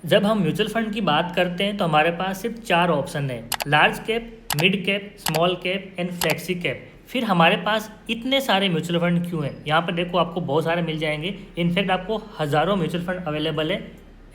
जब हम mutual fund की बात करते हैं तो हमारे पास सिर्फ चार ऑप्शन है, large cap, mid cap, small cap and flexi cap. फिर हमारे पास इतने सारे म्यूचुअल फंड क्यों हैं? यहाँ पर देखो आपको बहुत सारे मिल जाएंगे। इनफैक्ट आपको हज़ारों म्यूचुअल फंड अवेलेबल है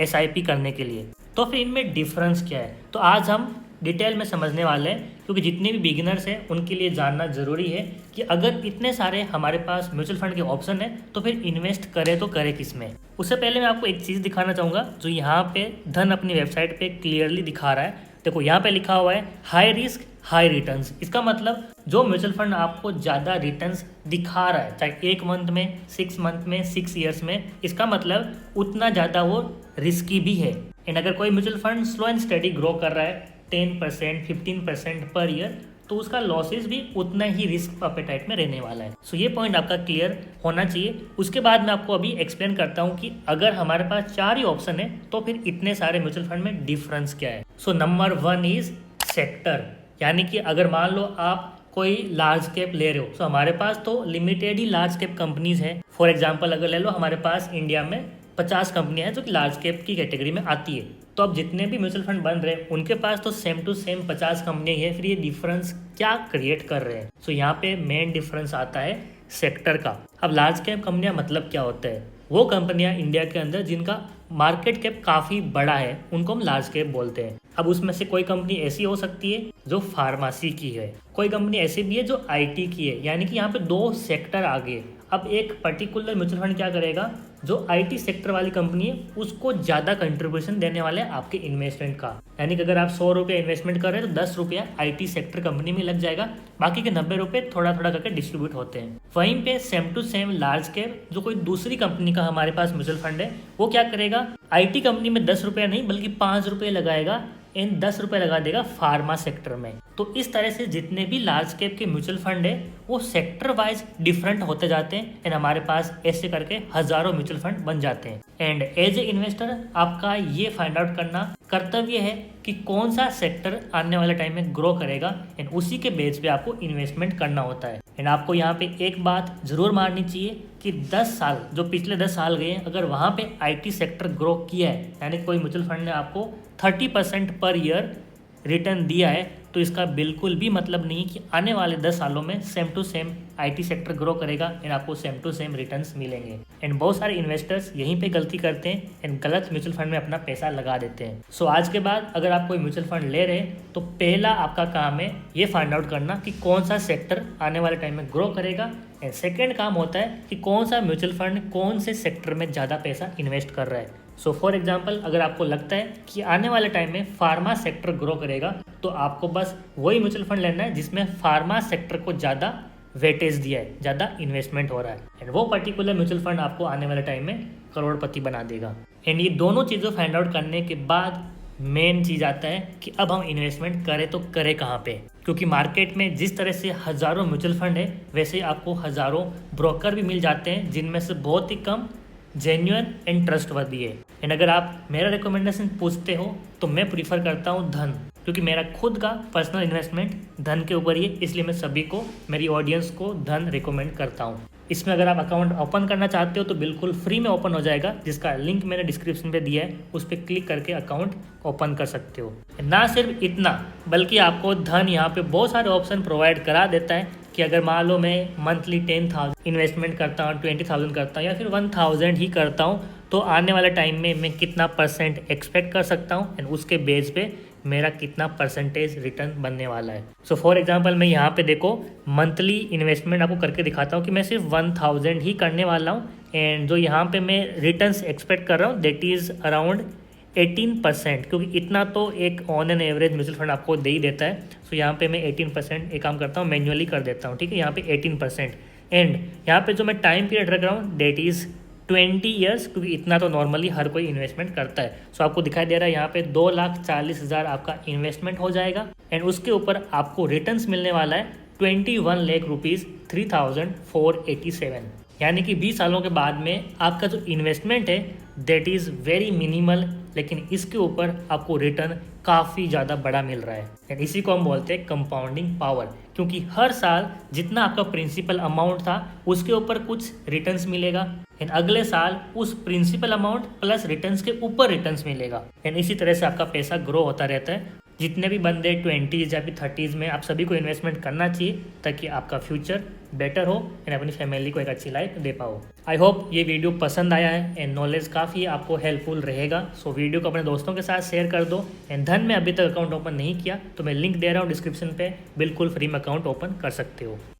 एसआईपी करने के लिए। तो फिर इनमें डिफरेंस क्या है, तो आज हम डिटेल में समझने वाले हैं, क्योंकि जितने भी बिगिनर्स हैं उनके लिए जानना ज़रूरी है कि अगर इतने सारे हमारे पास म्यूचुअल फंड के ऑप्शन है तो फिर इन्वेस्ट करें तो करें किस में। उससे पहले मैं आपको एक चीज़ दिखाना चाहूँगा जो यहाँ पे धन अपनी वेबसाइट पे क्लियरली दिखा रहा है। देखो यहाँ पे लिखा हुआ है हाई रिस्क हाई रिटर्न्स। इसका मतलब जो म्यूचुअल फंड आपको ज़्यादा रिटर्न्स दिखा रहा है, चाहे 1 मंथ में, 6 मंथ में, 6 ईयर्स में, इसका मतलब उतना ज़्यादा वो रिस्की भी है। एंड अगर कोई mutual fund slow and study grow कर रहा है 10%, 15% पर ईयर, तो उसका लॉसेस भी उतना ही रिस्क अपेटाइट में रहने वाला है। सो ये पॉइंट आपका क्लियर होना चाहिए। उसके बाद मैं आपको अभी एक्सप्लेन करता हूँ कि अगर हमारे पास चार ही ऑप्शन है तो फिर इतने सारे म्यूचुअल फंड में डिफरेंस क्या है। सो नंबर 1 इज सेक्टर, यानी कि अगर मान लो आप कोई लार्ज कैप ले रहे हो तो हमारे पास तो लिमिटेड ही लार्ज कैप कंपनीज है। फॉर एग्जांपल अगर ले लो, हमारे पास इंडिया में 50 कंपनियां हैं जो कि लार्ज कैप की कैटेगरी में आती है। तो अब जितने भी म्यूचुअल फंड बन रहे हैं उनके पास तो सेम टू सेम 50 कंपनियां ही है। फिर ये डिफरेंस क्या क्रिएट कर रहे हैं? सो यहाँ पे मेन डिफरेंस आता है सेक्टर का। अब लार्ज कैप कंपनियां मतलब क्या होता है? वो कंपनियां इंडिया के अंदर जिनका मार्केट कैप काफ़ी बड़ा है उनको हम लार्ज कैप बोलते हैं। अब उसमें से कोई कंपनी ऐसी हो सकती है जो फार्मेसी की है, कोई कंपनी ऐसी भी है जो आईटी की है, यानी कि यहाँ पे दो सेक्टर आ गए। अब एक पर्टिकुलर म्यूचुअल फंड क्या करेगा, जो आईटी सेक्टर वाली कंपनी है उसको ज़्यादा कंट्रीब्यूशन देने वाले हैं आपके इन्वेस्टमेंट का। यानी कि अगर आप 100 रुपये इन्वेस्टमेंट कर रहे हैं तो 10 रुपया आईटी सेक्टर कंपनी में लग जाएगा, बाकी के 90 रुपये थोड़ा थोड़ा करके डिस्ट्रीब्यूट होते हैं। वहीं पे same to same large cap जो कोई दूसरी कंपनी का हमारे पास म्यूचुअल फंड है, वो क्या करेगा, आईटी कंपनी में 10 रुपया नहीं बल्कि 5 रुपये लगाएगा एंड 10 रुपये लगा देगा फार्मा सेक्टर में। तो इस तरह से जितने भी लार्ज कैप के म्यूचुअल फंड है वो सेक्टर वाइज डिफरेंट होते जाते हैं एंड हमारे पास ऐसे करके हजारों म्यूचुअल फंड बन जाते हैं। एंड एज ए इन्वेस्टर आपका ये फाइंड आउट करना कर्तव्य है कि कौन सा सेक्टर आने वाले टाइम में ग्रो करेगा एंड उसी के बेस पे आपको इन्वेस्टमेंट करना होता है। एंड आपको यहाँ पे एक बात जरूर माननी चाहिए कि 10 साल जो पिछले 10 साल गए हैं, अगर वहाँ पे आईटी सेक्टर ग्रो किया है, यानी कोई म्यूचुअल फंड ने आपको 30% पर ईयर रिटर्न दिया है, तो इसका बिल्कुल भी मतलब नहीं कि आने वाले 10 सालों में same to same IT sector grow करेगा एंड आपको सेम टू सेम रिटर्न्स मिलेंगे। एंड बहुत सारे इन्वेस्टर्स यहीं पे गलती करते हैं एंड गलत म्यूचुअल फंड में अपना पैसा लगा देते हैं। सो आज के बाद अगर आप कोई म्यूचुअल फंड ले रहे हैं तो पहला आपका काम है ये फाइंड आउट करना कि कौन सा सेक्टर आने वाले टाइम में ग्रो करेगा, एंड सेकेंड काम होता है कि कौन सा म्यूचुअल फंड कौन से सेक्टर में ज़्यादा पैसा इन्वेस्ट कर रहा है। सो फॉर एग्जाम्पल अगर आपको लगता है कि आने वाले टाइम में फार्मा सेक्टर ग्रो करेगा तो आपको बस वही म्यूचुअल फंड लेना है जिसमें फार्मा सेक्टर को ज़्यादा वेटेज दिया है, ज़्यादा इन्वेस्टमेंट हो रहा है, एंड वो पर्टिकुलर म्यूचुअल फंड आपको आने वाले टाइम में करोड़पति बना देगा। एंड ये दोनों चीज़ों फाइंड आउट करने के बाद मेन चीज़ आता है कि अब हम इन्वेस्टमेंट करें तो करें कहाँ पे, क्योंकि मार्केट में जिस तरह से हज़ारों म्यूचुअल फंड है वैसे आपको हज़ारों ब्रोकर भी मिल जाते हैं जिनमें से बहुत ही कम जेन्युइन एंड ट्रस्टवर्दी है। एंड अगर आप मेरा रिकमेंडेशन पूछते हो तो मैं प्रीफर करता हूँ धन, क्योंकि मेरा खुद का पर्सनल इन्वेस्टमेंट धन के ऊपर ही है, इसलिए मैं सभी को, मेरी ऑडियंस को धन रिकमेंड करता हूँ। इसमें अगर आप अकाउंट ओपन करना चाहते हो तो बिल्कुल फ्री में ओपन हो जाएगा, जिसका लिंक मैंने डिस्क्रिप्शन पे दिया है, उस पर क्लिक करके अकाउंट ओपन कर सकते हो। ना सिर्फ इतना बल्कि आपको धन यहाँ पे बहुत सारे ऑप्शन प्रोवाइड करा देता है कि अगर मान लो मैं मंथली 10,000 इन्वेस्टमेंट करता हूँ, 20,000 करता हूँ या फिर 1,000 ही करता हूँ, तो आने वाले टाइम में मैं कितना परसेंट एक्सपेक्ट कर सकता हूँ एंड उसके बेस पे मेरा कितना परसेंटेज रिटर्न बनने वाला है। सो फॉर एग्जांपल मैं यहाँ पे देखो मंथली इन्वेस्टमेंट आपको करके दिखाता हूँ कि मैं सिर्फ 1,000 ही करने वाला हूँ एंड जो यहाँ पे मैं रिटर्न्स एक्सपेक्ट कर रहा हूँ दैट इज़ अराउंड 18%, क्योंकि इतना तो एक on an average mutual fund आपको दे ही देता है। सो यहाँ पे मैं 18% एक काम करता हूँ, मैन्युअली कर देता हूँ, ठीक है, यहाँ पे 18%। एंड यहाँ पे जो मैं टाइम पीरियड रख रहा हूँ दैट इज़ 20 ईयर्स, क्योंकि इतना तो नॉर्मली हर कोई इन्वेस्टमेंट करता है। सो आपको दिखाई दे रहा है यहाँ पे 2,40,000 आपका इन्वेस्टमेंट हो जाएगा एंड उसके ऊपर आपको रिटर्न्स मिलने वाला है 21 लाख रुपीज़ 3,487, यानी कि 20 सालों के बाद में आपका जो इन्वेस्टमेंट है दैट इज़ वेरी मिनिमल, लेकिन इसके ऊपर आपको रिटर्न काफ़ी ज़्यादा बड़ा मिल रहा है एंड इसी को हम बोलते हैं कंपाउंडिंग पावर, क्योंकि हर साल जितना आपका प्रिंसिपल अमाउंट था उसके ऊपर कुछ रिटर्न्स मिलेगा एंड अगले साल उस प्रिंसिपल अमाउंट प्लस रिटर्न्स के ऊपर रिटर्न्स मिलेगा एंड इसी तरह से आपका पैसा ग्रो होता रहता है। जितने भी बंदे 20s या फिर 30s में, आप सभी को इन्वेस्टमेंट करना चाहिए ताकि आपका फ्यूचर बेटर हो एंड अपनी फैमिली को एक अच्छी लाइफ दे पाओ। आई होप ये वीडियो पसंद आया है एंड नॉलेज काफ़ी आपको हेल्पफुल रहेगा। सो वीडियो को अपने दोस्तों के साथ शेयर कर दो एंड धन में अभी तक अकाउंट ओपन नहीं किया तो मैं लिंक दे रहा हूँ डिस्क्रिप्शन पे, बिल्कुल फ्री में अकाउंट ओपन कर सकते हो।